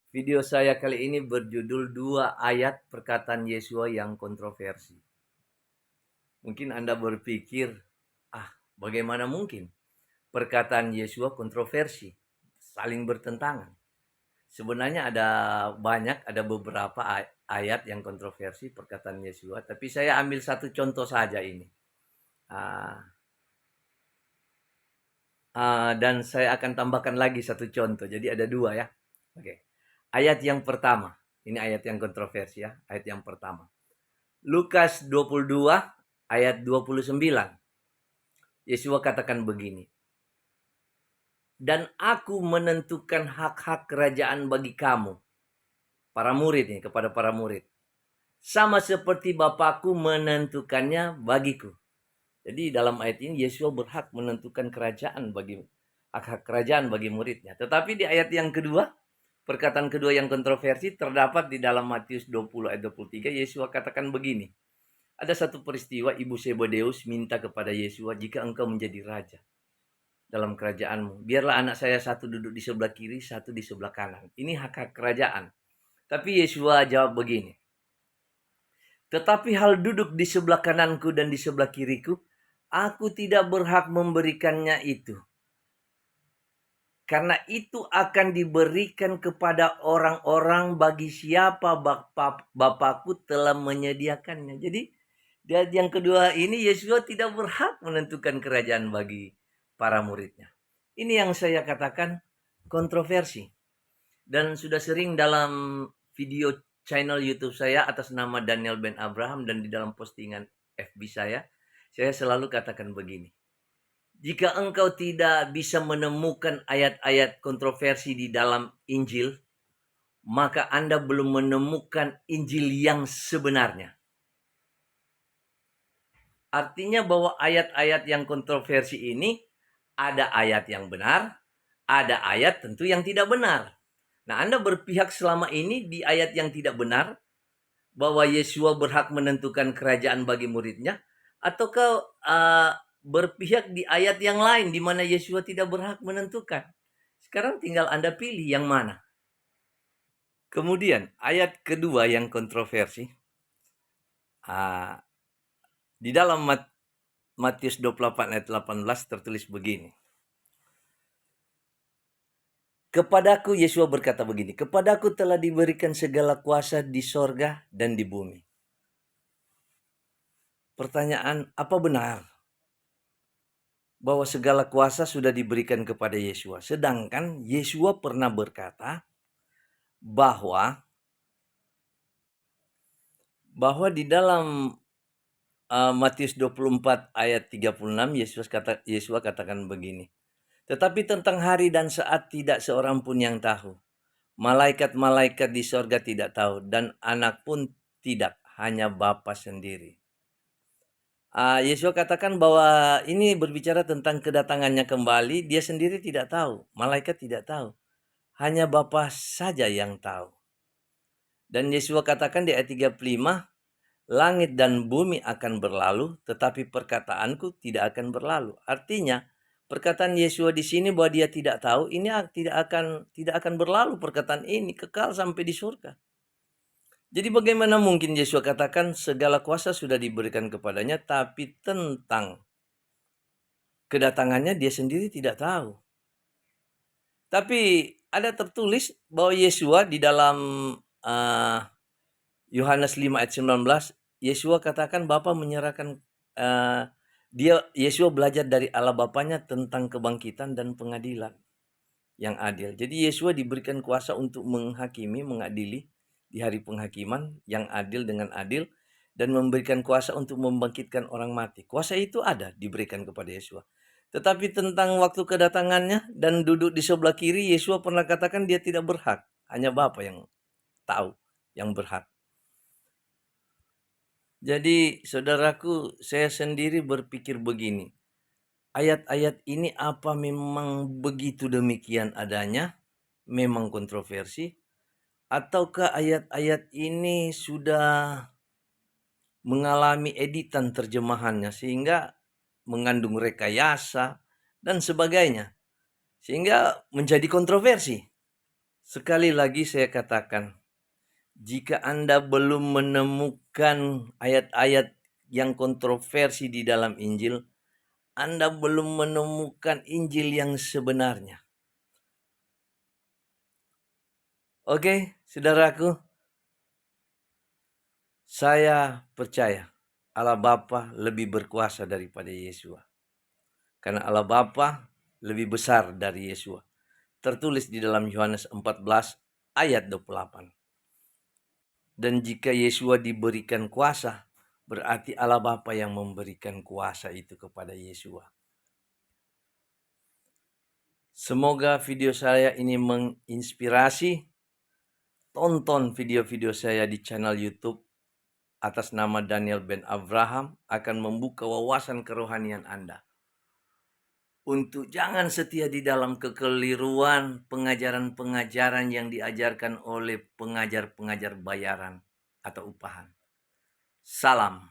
Video saya kali ini berjudul 2 ayat perkataan Yesua yang kontroversi. Mungkin Anda berpikir, bagaimana mungkin perkataan Yesua kontroversi, saling bertentangan. Sebenarnya ada beberapa ayat yang kontroversi perkataan Yesua, tapi saya ambil satu contoh saja ini. Dan saya akan tambahkan lagi satu contoh. Jadi ada 2 ya. Oke. Ayat yang pertama, ini ayat yang kontroversi ya, ayat yang pertama. Lukas 22 ayat 29. Yesua katakan begini. Dan aku menentukan hak-hak kerajaan bagi kamu. Para murid nih, kepada para murid. Sama seperti Bapakku menentukannya bagiku. Jadi dalam ayat ini Yesua berhak menentukan hak-hak kerajaan bagi muridnya. Tetapi di ayat yang kedua, perkataan kedua yang kontroversi terdapat di dalam Matius 20 ayat 23. Yesua katakan begini. Ada satu peristiwa ibu Zebedeus minta kepada Yesua, jika engkau menjadi raja dalam kerajaanmu, biarlah anak saya satu duduk di sebelah kiri, satu di sebelah kanan. Ini hak-hak kerajaan. Tapi Yesua jawab begini. Tetapi hal duduk di sebelah kananku dan di sebelah kiriku, aku tidak berhak memberikannya itu. Karena itu akan diberikan kepada orang-orang bagi siapa Bapakku telah menyediakannya. Jadi yang kedua ini Yesua tidak berhak menentukan kerajaan bagi para muridnya. Ini yang saya katakan kontroversi. Dan sudah sering dalam video channel YouTube saya atas nama Daniel Ben Abraham dan di dalam postingan FB saya selalu katakan begini. Jika engkau tidak bisa menemukan ayat-ayat kontroversi di dalam Injil, maka Anda belum menemukan Injil yang sebenarnya. Artinya bahwa ayat-ayat yang kontroversi ini ada ayat yang benar, ada ayat tentu yang tidak benar. Nah, Anda berpihak selama ini di ayat yang tidak benar, bahwa Yesua berhak menentukan kerajaan bagi muridnya, ataukah berpihak di ayat yang lain di mana Yesua tidak berhak menentukan? Sekarang tinggal Anda pilih yang mana. Kemudian ayat kedua yang kontroversi, di dalam Matius 28 ayat 18 tertulis begini. Kepadaku, Yesua berkata begini, kepadaku telah diberikan segala kuasa di sorga dan di bumi. Pertanyaan, apa benar bahwa segala kuasa sudah diberikan kepada Yesua? Sedangkan Yesua pernah berkata bahwa di dalam Matius 24 ayat 36 Yesua katakan begini. Tetapi tentang hari dan saat tidak seorang pun yang tahu. Malaikat-malaikat di sorga tidak tahu dan anak pun tidak, hanya Bapa sendiri. Yesua katakan bahwa ini berbicara tentang kedatangannya kembali, dia sendiri tidak tahu, malaikat tidak tahu. Hanya Bapa saja yang tahu. Dan Yesua katakan di ayat 35, langit dan bumi akan berlalu, tetapi perkataanku tidak akan berlalu. Artinya, perkataan Yesua di sini bahwa dia tidak tahu, ini tidak akan berlalu perkataan ini, kekal sampai di surga. Jadi bagaimana mungkin Yesua katakan segala kuasa sudah diberikan kepadanya, tapi tentang kedatangannya dia sendiri tidak tahu. Tapi ada tertulis bahwa Yesua di dalam Yohanes 5 ayat 19, Yesua katakan Bapa menyerahkan Yesua belajar dari Allah Bapanya tentang kebangkitan dan pengadilan yang adil. Jadi Yesua diberikan kuasa untuk menghakimi, mengadili di hari penghakiman yang adil dengan adil, dan memberikan kuasa untuk membangkitkan orang mati. Kuasa itu ada diberikan kepada Yesua. Tetapi tentang waktu kedatangannya dan duduk di sebelah kiri, Yesua pernah katakan dia tidak berhak. Hanya Bapa yang tahu, yang berhak. Jadi saudaraku, saya sendiri berpikir begini. Ayat-ayat ini apa memang begitu demikian adanya? Memang kontroversi? Ataukah ayat-ayat ini sudah mengalami editan terjemahannya sehingga mengandung rekayasa dan sebagainya? Sehingga menjadi kontroversi. Sekali lagi saya katakan, jika Anda belum menemukan ayat-ayat yang kontroversi di dalam Injil, Anda belum menemukan Injil yang sebenarnya. Oke, saudaraku, saya percaya Allah Bapa lebih berkuasa daripada Yesua. Karena Allah Bapa lebih besar dari Yesua. Tertulis di dalam Yohanes 14 ayat 28. Dan jika Yesua diberikan kuasa, berarti Allah Bapa yang memberikan kuasa itu kepada Yesua. Semoga video saya ini menginspirasi. Tonton video-video saya di channel YouTube atas nama Daniel Ben Abraham, akan membuka wawasan kerohanian Anda. Untuk jangan setia di dalam kekeliruan pengajaran-pengajaran yang diajarkan oleh pengajar-pengajar bayaran atau upahan. Salam.